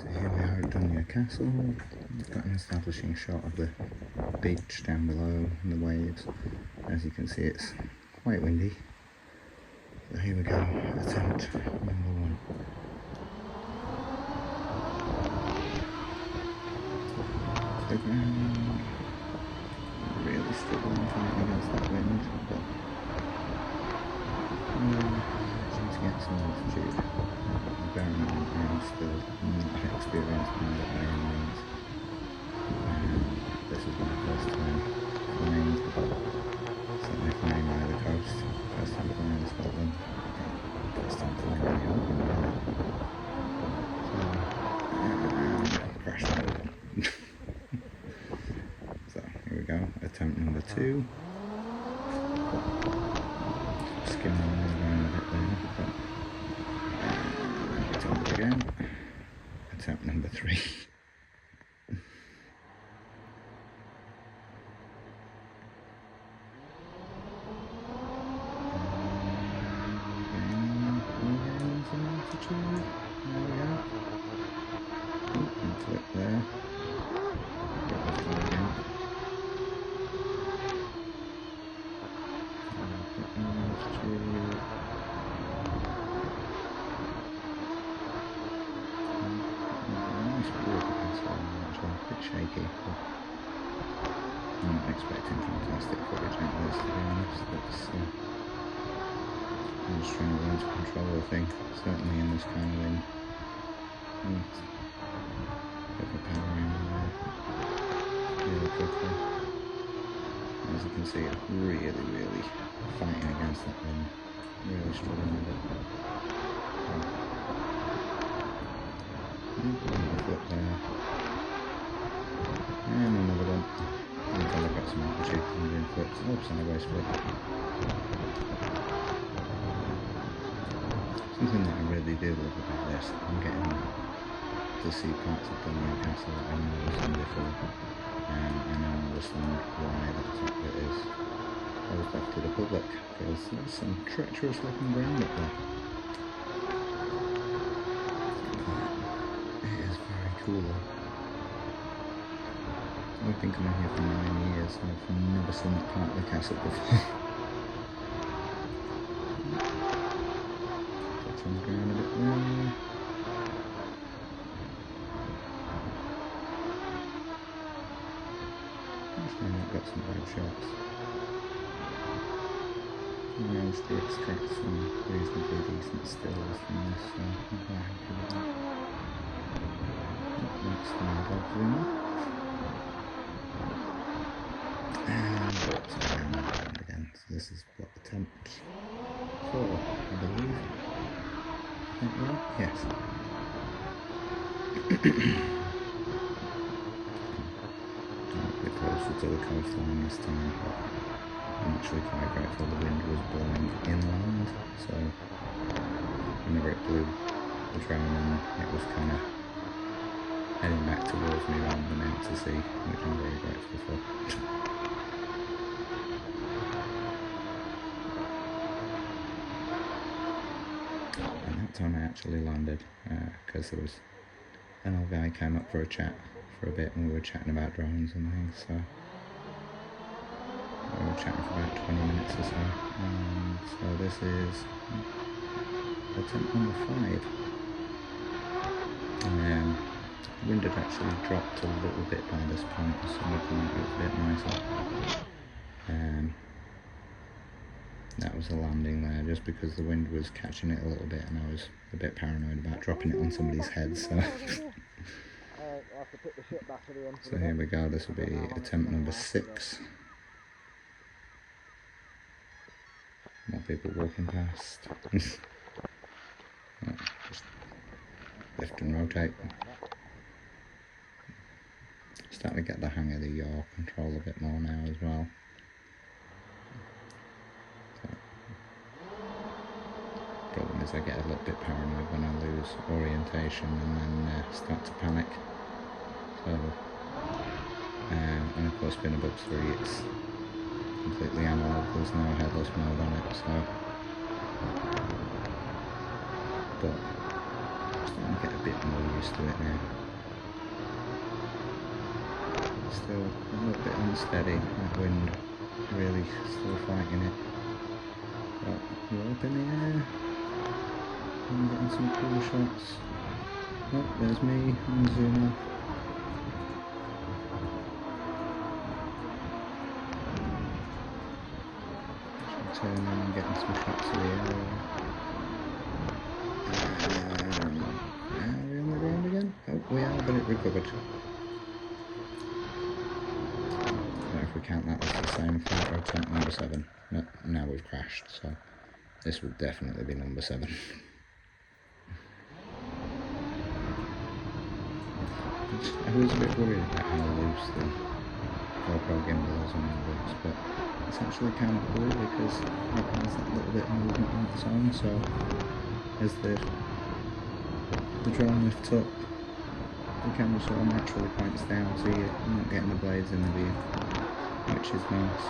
So here we are at Dunure Castle. We've got an establishing shot of the beach down below and the waves. As you can see, it's quite windy. So here we go, attempt number 1. The ground, really struggling fighting against that wind, but managing to get some altitude. Bearing in mind I am still not an experienced pilot by any means. This is my first time flying, certainly flying by the coast, first time flying in Scotland, first time flying in the open really. So, crash mode. So here we go, attempt number 2. Skimming around a bit there, but attempt again, attempt number 3. There we go. And flip there. Get the flag in. Nice view of the castle, actually. A bit shaky, but I'm not expecting fantastic footage out of this, to be honest. I'm just trying to learn to control the thing, certainly in this kind of wind. Bit of a power angle really quickly. As you can see, it's really fighting against that wind. Really struggling with it. Flip there. And another one. Until I've got some altitude from doing flips. Oh, sideways flip. Something that I really do love about this, I'm getting to see parts of Dunure Castle that I've never seen before, and I now understand why that top bit is closed off to the public, because there's some treacherous looking ground up there. It is very cool though. I've been coming here for 9 years and I've never seen that part of the castle before. On the ground a bit there. Actually, I've got some bad shots. I managed to extract some reasonably decent stills from this, so I'm quite happy with that. Next one, God's winner. And drops it down the ground again. So this is what attempt 4, I believe. Yes. A bit closer to the coastline this time, but I'm actually quite grateful the wind was blowing inland, so whenever it blew the drone and it was kind of heading back towards me rather than out to sea, which I'm very grateful for. Time I actually landed, because there was an old guy came up for a chat for a bit and we were chatting about drones and things, so we were chatting for about 20 minutes or so, and so this is attempt number 5. The wind had actually dropped a little bit by this point, so it was a bit nicer. That was a landing there, just because the wind was catching it a little bit and I was a bit paranoid about dropping it on somebody's head, so so here we go, this will be attempt number 6. More people walking past. Just lift and rotate. Starting to get the hang of the yaw control a bit more now as well. Problem is I get a little bit paranoid when I lose orientation and then start to panic. So, and of course being above 3 it's completely analog, there's no headless mode on it, so, but I'm starting to get a bit more used to it now. Still a little bit unsteady, that wind really still fighting it. But we're up in the air. I'm getting some cool shots. Oh, there's me on Zuma. Turning and getting some shots of the area. Are we on the ground again? Oh, we are, but it recovered. I don't know if we count that as the same flight or attempt number 7. No, now we've crashed, so this would definitely be number 7. I was a bit worried about how loose the GoPro gimbal is on the books, but it's actually kind of cool because it has that little bit of movement on its own, so as the drone lifts up, the camera sort of naturally points down, so you're not getting the blades in the view, which is nice.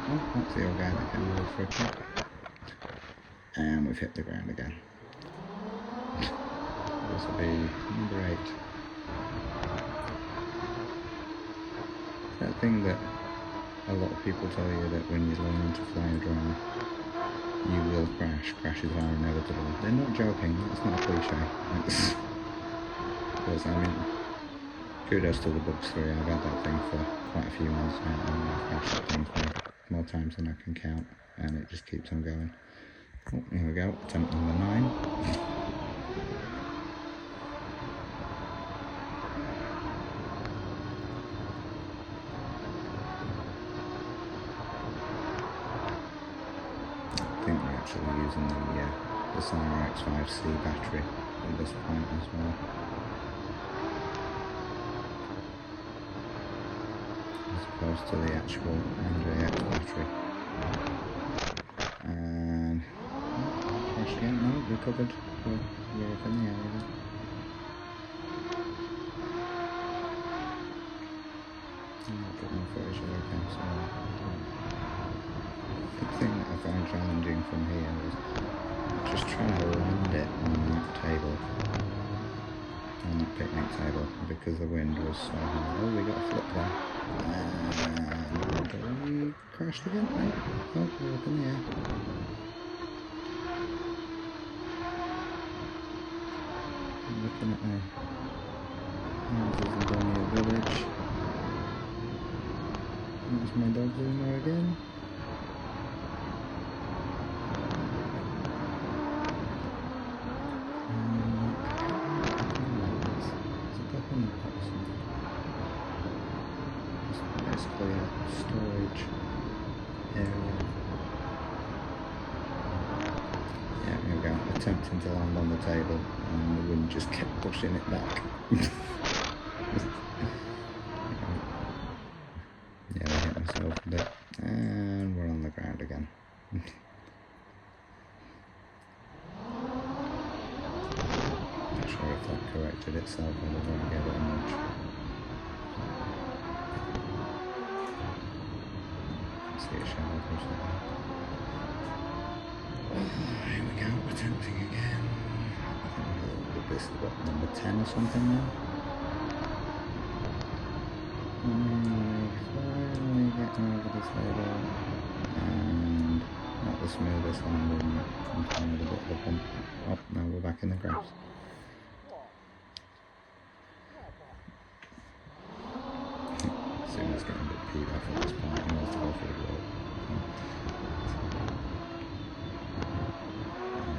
Oh, that's the old guy that came over for a trip. And we've hit the ground again. This will be number 8. That thing that a lot of people tell you that when you learn to fly a drone, you will crash. Crashes are inevitable. They're not joking, that's not a cliche. Because, I mean, kudos to the Bugs 3, I've had that thing for quite a few months now, and I've crashed that thing for more times than I can count, and it just keeps on going. Oh, here we go, attempt number 9. I think we're actually using the Sire X5C battery at this point as well, as opposed to the actual MJX battery. And crash again, no, recovered. We're up in the air again. I'll get more footage of it again, so the thing that I found challenging from here was just trying to land it on that table, on that picnic table, because the wind was so high. Oh, we got a flip there. And we crashed again? No. Oh, we're up in the air. I'm looking at the houses in Dunure village. There's my dog Dunure again. Basically a storage area. Yeah, here we go. Attempting to land on the table, and the wind just kept pushing it back. Yeah, I hit myself a bit, and we're on the ground again. Not sure if that corrected itself or whether I gave it a nudge. See a shadow for a second. Here we go, attempting again. I think this is what, number 10 or something now? Finally getting over this hurdle, and not the smoothest landing, I'm trying with a bit of a bump. Oh, now we're back in the grass. Suma's getting a bit peed off at this point, he wants to go for the roll.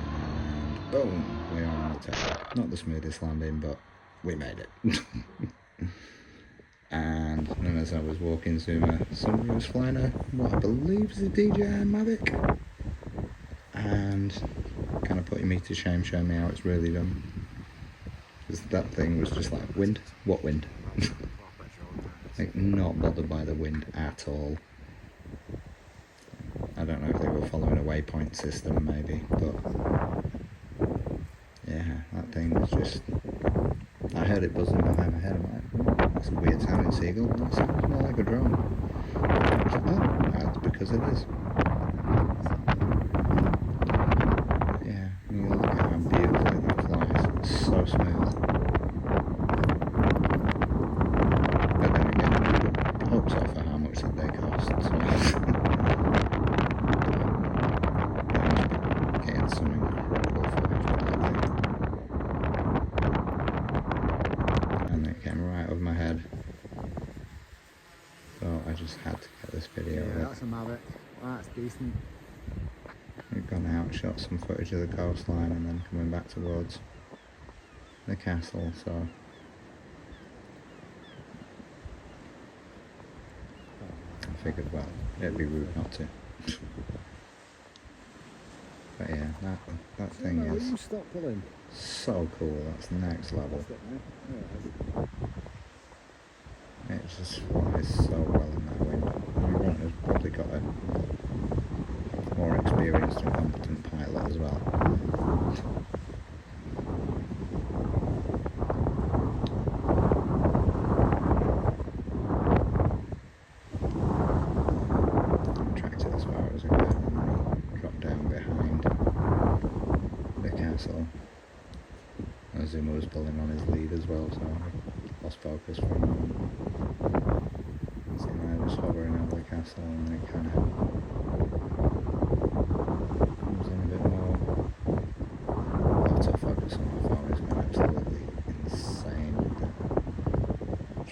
And boom, we are on the table. Not the smoothest landing, but we made it. And then as I was walking Zuma, somebody was flying a, what I believe is a DJI Mavic, and kind of putting me to shame, showing me how it's really done. Because that thing was just like, wind? What wind? Like, not bothered by the wind at all. I don't know if they were following a waypoint system maybe, but yeah, that thing was just, I heard it buzzing behind my head, I'm like, that's a weird sounding seagull, that sounds more like a drone. I was like, oh, that's because it is. Yeah, you look at how beautifully that flies, it's so smooth. But then again, hopes off for how much that they cost, so getting some incredible footage with that thing. And it came right over my head. So I just had to get this video of it. That's a Mavic, that's decent. We've gone out, shot some footage of the coastline and then coming back towards the castle, so I figured, well, it'd be rude not to. But yeah, that thing is Stop pulling. so cool, that's next level. It just flies so well in that wind. My grunt has probably got a more experienced and competent pilot as well. Tracked it as far as I could and then dropped down behind the castle. Zuma was pulling on his lead as well, so I lost focus for a moment. So now I was hovering over the castle and then it kind of comes in a bit more. Autofocus on my phone has been absolutely insane with it.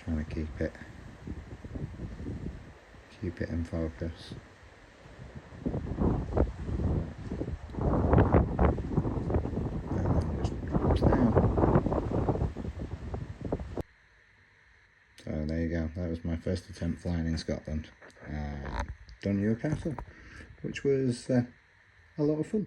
Trying to keep it in focus. So there you go, that was my first attempt flying in Scotland. Dunure Castle, which was a lot of fun.